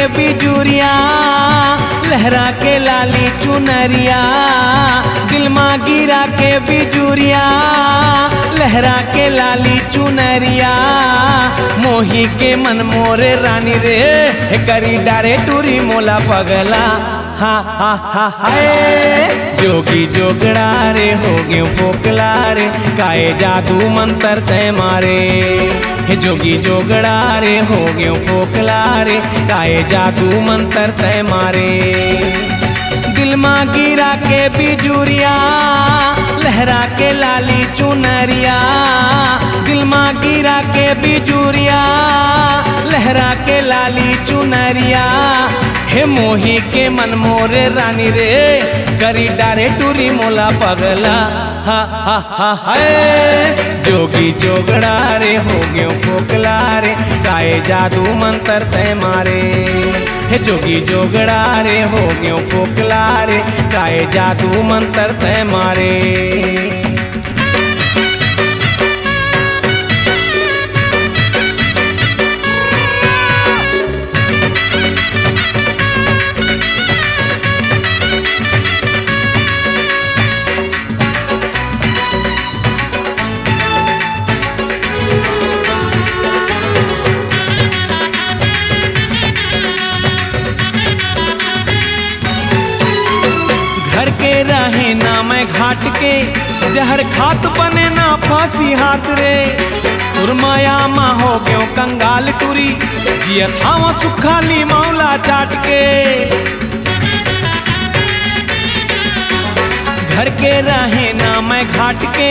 के बिजुरिया, लहरा के लाली चुनरिया। दिल माँ गिरा के बिजुरिया, लहरा के लाली चुनरिया। मोही के मन मोरे रानी रे, करी डारे टूरी मोला पगला। हा हा हा हाय जोगी जोगड़ा रे हो गयो पोकला रे, काए जादू मंतर तय मारे। हे जोगी जोगड़ा रे हो गयो पोकला रे, काए जादू मंतर तय मारे। दिल माँ गिरा के बिजुरिया, लहरा के लाली चुनरिया। दिल माँ गिरा के बिजुरिया, लहरा के लाली चुनरिया। हे मोही के मन मोरे रानी रे, करी डारे टूरी मोला पगला। हा हा हा हाय जोगी जोगड़ा रे हो गयो पोकला रे, काए जादू मंतर तय मारे। हे जोगी जोगड़ा रे हो गयो पोकला रे, काए जादू मंतर तय मारे। घर के रहे ना मैं घाट के, जहर खात बने ना फांसी हाथ रे। माया माँ हो गयो कंगाल टूरी, जियत हावा सुखाली मौला चाट के। घर के रहे ना मैं घाट के,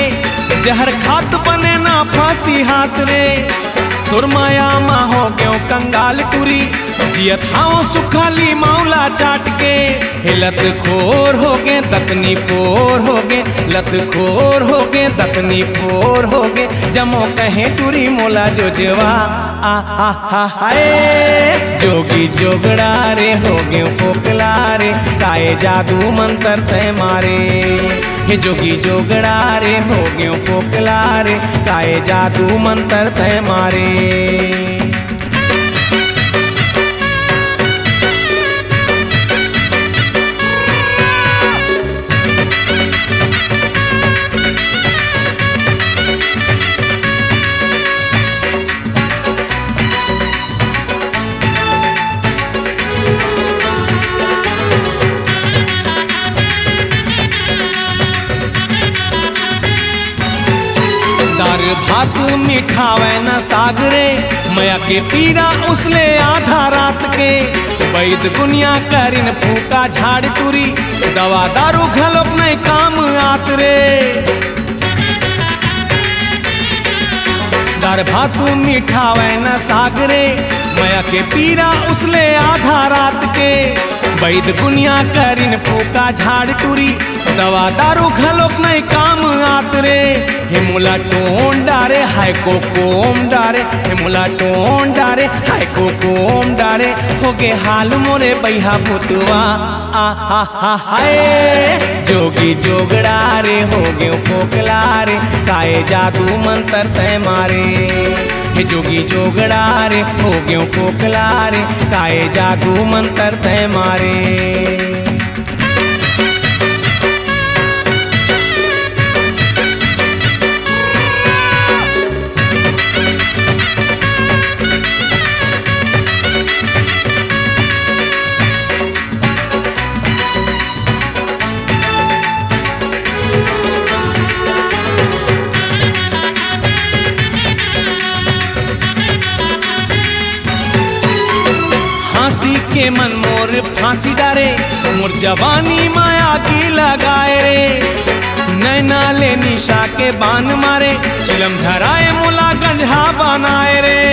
जहर खात बने ना फांसी हाथ रे। माया माँ हो गयो कंगाल टूरी, जियत हाओ सुखाली मौला चाट के। लत खोर हो गे दतनी पोर हो गे, लत खोर हो गे दतनी पोर हो गे। जमो कहे टूरी मोला जोजवा आ हा हा हाय जोगी जोगड़ा रे हो गयो पोकला रे, काए जादू मंतर तय मारे। हे जोगी जोगड़ा रे हो गयो पोकला रे, काए जादू मंतर तय मारे। दार भात मिठावे न सागरे, मया के पीरा उसले आधा रात के। वैद गुनिया करिन फूका झाड़ टूरी, दवा दारू घलब नहीं काम आत रे। दार भात मिठावे न सागरे, मया के पीरा उसले आधा रात के। वैद गुनिया करिन फूका झाड़ टूरी, दवा दारू घलोक नहीं काम आत रे। हे मुला टोन डारे हाय को कोम डारे, हे मुला टोन डारे हाय को कोम डारे। हो गे हाल मोरे बैहा पुतवा आ हा हा हाय जोगी जोगड़ा रे हो गयो पोकला रे, काए जादू मंतर तय मारे। हे जोगी जोगड़ा रे हो गयो पोकला रे, काए जादू मंतर तय मारे। के मन मोर फांसी डारे, मोर जवानी माया की लगाए रे। नैना ले निशा के बान मारे, चिलम धराए मोला गंजा बनाए रे।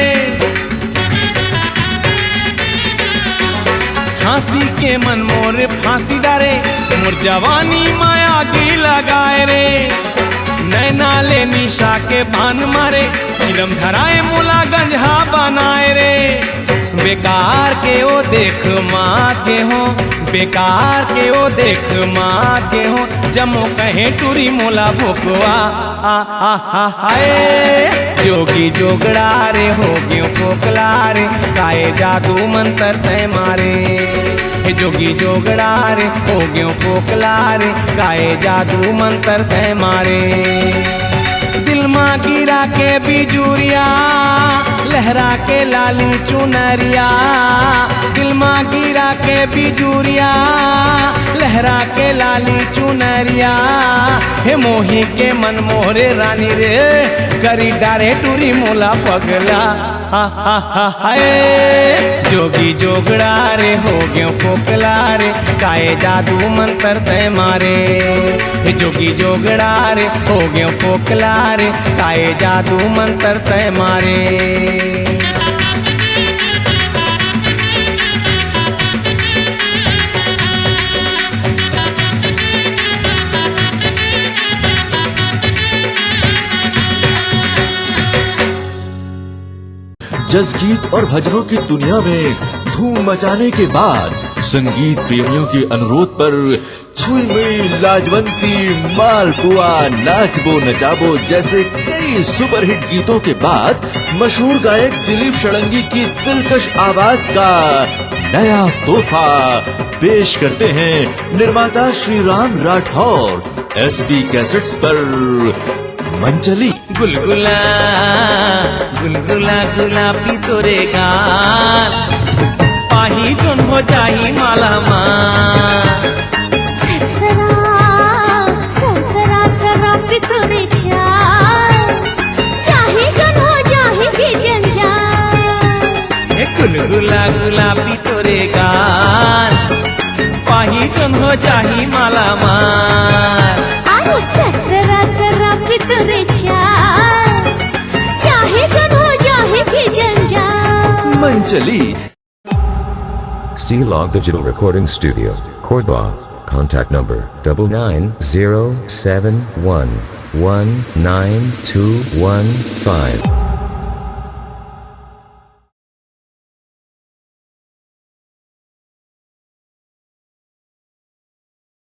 फांसी के मन मोर फांसी डारे, मोर जवानी माया की लगाए रे। नैना ले निशा के बान मारे, चिलम धराए मोला गंजा बनाए रे। बेकार के ओ देख माते हो, बेकार के ओ देख माते हो, जमो कहे टूरी मोला भोकवा आ हाय। जोगी जोगड़ा रे हो गयो पोकला रे, काए जादू मंत्र तय मारे। हे जोगी जोगड़ा रे हो गयो पोकला रे, काए जादू मंत्र तय मारे। दिल माँ गिरा के बिजूरिया, लहरा के लाली चुनरिया, दिल माँ गिरा के बिजूरिया, लहरा के लाली चुनरिया। हे मोही के मन मोहरे रानी रे, करी डारे टूरी मोला पगला हाय। जोगी जोगड़ा रे हो गयो पोकला रे, काए जादू मंत्र तय मारे। हे जोगी जोगड़ा रे हो गयो पोकला रे, काए जादू मंत्र तय मारे। जसगीत और भजनों की दुनिया में धूम मचाने के बाद संगीत प्रेमियों के अनुरोध पर छुई मुई लाजवंती, मालपुआ, नाचबो नचाबो जैसे कई सुपरहिट गीतों के बाद मशहूर गायक दिलीप षडंगी की दिलकश आवाज का नया तोहफा पेश करते हैं निर्माता श्रीराम राठौर। एसबी कैसेट्स पर मंचली। गुलगुला गुलगुला गुलाबी तोरे गाल, पाही जोन हो जाही माला माल। सरसरा शराबी तोरे चाल, चाहे जोन हो जाही भी जंजाल। गुलगुला गुलाबी तोरे गाल, पाही जोन हो जाही माला माल। सरसरा शराबी तोरे चाल, चाहे जोन हो जाही भी जंजाल। Manchali. C-Log Digital Recording Studio, Cordoba. Contact number 99071192115.